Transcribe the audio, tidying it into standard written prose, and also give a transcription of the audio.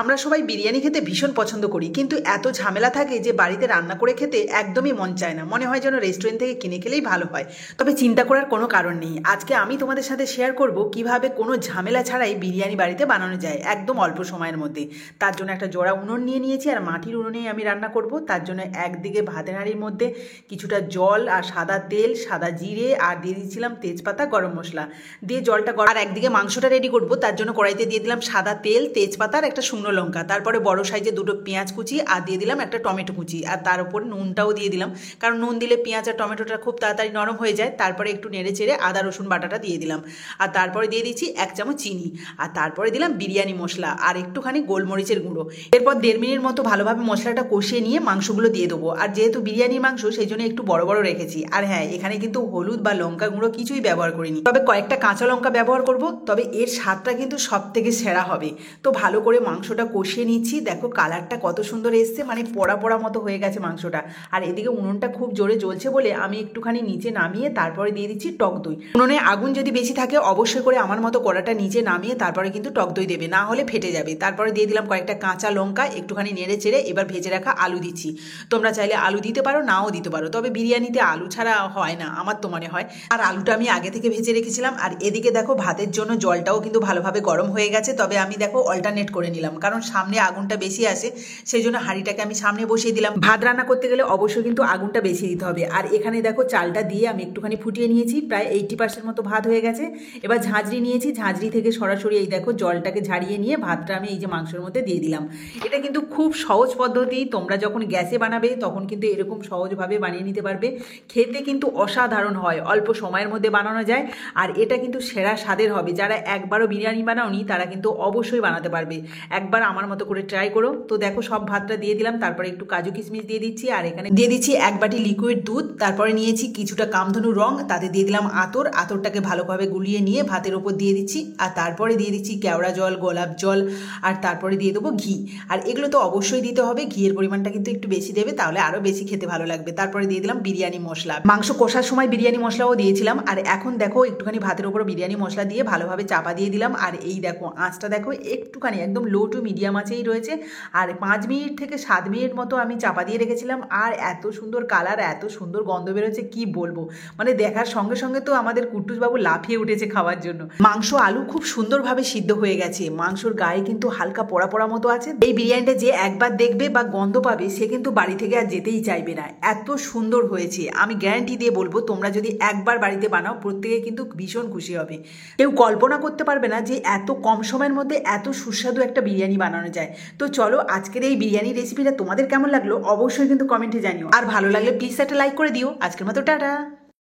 আমরা সবাই বিরিয়ানি খেতে ভীষণ পছন্দ করি, কিন্তু এত ঝামেলা থাকে যে বাড়িতে রান্না করে খেতে একদমই মন চায় না। মনে হয় যেন রেস্টুরেন্ট থেকে কিনে খেলেই ভালো হয়। তবে চিন্তা করার কোনো কারণ নেই। আজকে আমি তোমাদের সাথে শেয়ার করব কিভাবে কোনো ঝামেলা ছাড়াই বিরিয়ানি বাড়িতে বানানো যায় একদম অল্প সময়ের মধ্যে। তার জন্য একটা জোড়া উনুন নিয়ে নিয়েছি, আর মাটির উনুনেই আমি রান্না করব। তার জন্য একদিকে ভাতের হাঁড়ির মধ্যে কিছুটা জল আর সাদা তেল, সাদা জিরে আর দিয়ে দিয়েছিলাম তেজপাতা, গরম মশলা দিয়ে জলটা আর একদিকে মাংসটা রেডি করব। তার জন্য কড়াইতে দিয়ে দিলাম সাদা তেল, তেজপাতা আর একটা শুকনো লঙ্কা, তারপরে বড় সাইজে দুটো পেঁয়াজ কুচি আর দিয়ে দিলাম একটা টমেটো কুচি, আর তার উপর নুনটাও দিয়ে দিলাম, কারণ নুন দিলে পেঁয়াজ আর টমেটোটা খুব তাড়াতাড়ি নরম হয়ে যায়। তারপরে একটু নেড়ে চেড়ে আদা রসুন বাটাটা দিয়ে দিলাম, আর তারপরে দিয়ে দিচ্ছি 1 চামচ চিনি, আর তারপরে দিলাম বিরিয়ানি মশলা আর একটুখানি গোলমরিচের গুঁড়ো। এরপর 1.5 মিনিট মতো ভালোভাবে মশলাটা কষিয়ে নিয়ে মাংসগুলো দিয়ে দেবো। আর যেহেতু বিরিয়ানির মাংস সেই জন্য একটু বড় বড় রেখেছি। আর হ্যাঁ, এখানে কিন্তু হলুদ বা লঙ্কা গুঁড়ো কিছুই ব্যবহার করিনি, তবে কয়েকটা কাঁচা লঙ্কা ব্যবহার করব। তবে এর স্বাদটা কিন্তু সব থেকে সেরা হবে। তো ভালো করে মাংসটা কষিয়ে নিচ্ছি। দেখো কালারটা কত সুন্দর এসছে, মানে পোড়া পোড়া মতো হয়ে গেছে মাংসটা। আর এদিকে উনুনটা খুব জোরে জ্বলছে বলে আমি একটুখানি নিচে নামিয়ে তারপরে দিয়ে দিচ্ছি টক দই। উনুনে আগুন যদি বেশি থাকে অবশ্যই করে আমার মতো কড়াটা নিচে নামিয়ে তারপরে কিন্তু টক দই দেবে, না হলে ফেটে যাবে। তারপরে দিয়ে দিলাম কয়েকটা কাঁচা লঙ্কা, একটুখানি নেড়ে চেড়ে এবার ভেজে রাখা আলু দিচ্ছি। তোমরা চাইলে আলু দিতে পারো, নাও দিতে পারো, তবে বিরিয়ানিতে আলু ছাড়া হয় না, আমার তো মনে হয়। আর আলুটা আমি আগে থেকে ভেজে রেখেছিলাম। আর এদিকে দেখো ভাতের জন্য জলটাও কিন্তু ভালোভাবে গরম হয়ে গেছে। তবে আমি দেখো অল্টারনেট করে নিলাম, কারণ সামনে আগুনটা বেশি আসে, সেই জন্য হাঁড়িটাকে আমি সামনে বসিয়ে দিলাম। ভাত রান্না করতে গেলে অবশ্যই কিন্তু আগুনটা বেশি দিতে হবে। আর এখানে দেখো চালটা দিয়ে আমি একটুখানি ফুটিয়ে নিয়েছি, প্রায় 80% মতো ভাত হয়ে গেছে। এবার ঝাঁঝরি নিয়েছি, ঝাঁঝরি থেকে সরাসরি এই দেখো জলটাকে ঝাড়িয়ে নিয়ে ভাতটা আমি এই যে মাংসের মধ্যে দিয়ে দিলাম। এটা কিন্তু খুব সহজ পদ্ধতি। তোমরা যখন গ্যাসে বানাবে তখন কিন্তু এরকম সহজভাবে বানিয়ে নিতে পারবে। খেতে কিন্তু অসাধারণ হয়, অল্প সময়ের মধ্যে বানানো যায়। আর এটা কিন্তু সেরা স্বাদের হবে। যারা একবারও বিরিয়ানি বানাওনি তারা কিন্তু অবশ্যই বানাতে পারবে। একবার আমার মতো করে ট্রাই করো। তো দেখো সব ভাতটা দিয়ে দিলাম, তারপরে একটু কাজু কিশমিশ দিয়ে দিচ্ছি, আর এখানে দিয়ে দিচ্ছি 1 বাটি লিকুইড দুধ। তারপরে নিয়েছি কিছুটা কামধনু রং, তাতে দিয়ে দিলাম আতর। আতরটাকে ভালোভাবে গুলিয়ে নিয়ে ভাতের ওপর দিয়ে দিচ্ছি, আর তারপরে দিয়ে দিচ্ছি কেওড়া জল, গোলাপ জল, আর তারপরে দিয়ে দেবো ঘি। আর এগুলো তো অবশ্যই দিতে হবে, ঘিয়ের পরিমাণটা কিন্তু একটু বেশি দেবে, তাহলে আরও বেশি খেতে ভালো লাগবে। তারপরে দিয়ে দিলাম বিরিয়ানি মশলা, মাংস কষার সময় বিরিয়ানি মশলাও দিয়েছিলাম। আর এখন দেখো একটুখানি ভাতের উপর বিরিয়ানি মশলা দিয়ে ভালোভাবে চাপা দিয়ে দিলাম। আর এই দেখো আঁচটা দেখো একটুখানি একদম লো টু মিডিয়াম আঁচেই রয়েছে। আর 5 মিনিট থেকে 7 মিনিট মতো আমি চাপা দিয়ে রেখেছিলাম। আর এত সুন্দর কালার, এত সুন্দর গন্ধ বেরোচ্ছে, কি বলবো। মানে দেখার সঙ্গে সঙ্গে তো আমাদের কুট্টুসবাবু লাফিয়ে উঠেছে খাওয়ার জন্য। মাংস আলু খুব সুন্দরভাবে সিদ্ধ হয়ে গেছে, মাংসর গায়ে কিন্তু হালকা পোড়া পোড়া মতো আছে। এই বিরিয়ানিটা যে একবার দেখবে বা গন্ধ পাবে সে কিন্তু বাড়ি থেকে আর যেতেই চাইবে না, এত সুন্দর হয়েছে। আমি গ্যারান্টি দিয়ে বলবো, তোমরা যদি একবার বাড়িতে বানাও প্রত্যেকে কিন্তু ভীষণ খুশি হবে। কেউ কল্পনা করতে পারবে না যে এত কম সময়ের মধ্যে এত সুস্বাদু একটা বিরিয়ানি বানানো যায়। তো চলো আজকের এই বিরিয়ানি রেসিপিটা তোমাদের কেমন লাগলো অবশ্যই কিন্তু কমেন্টে জানিও। আর ভালো লাগলে প্লিজ একটা লাইক করে দিও। আজকের মতো টাটা।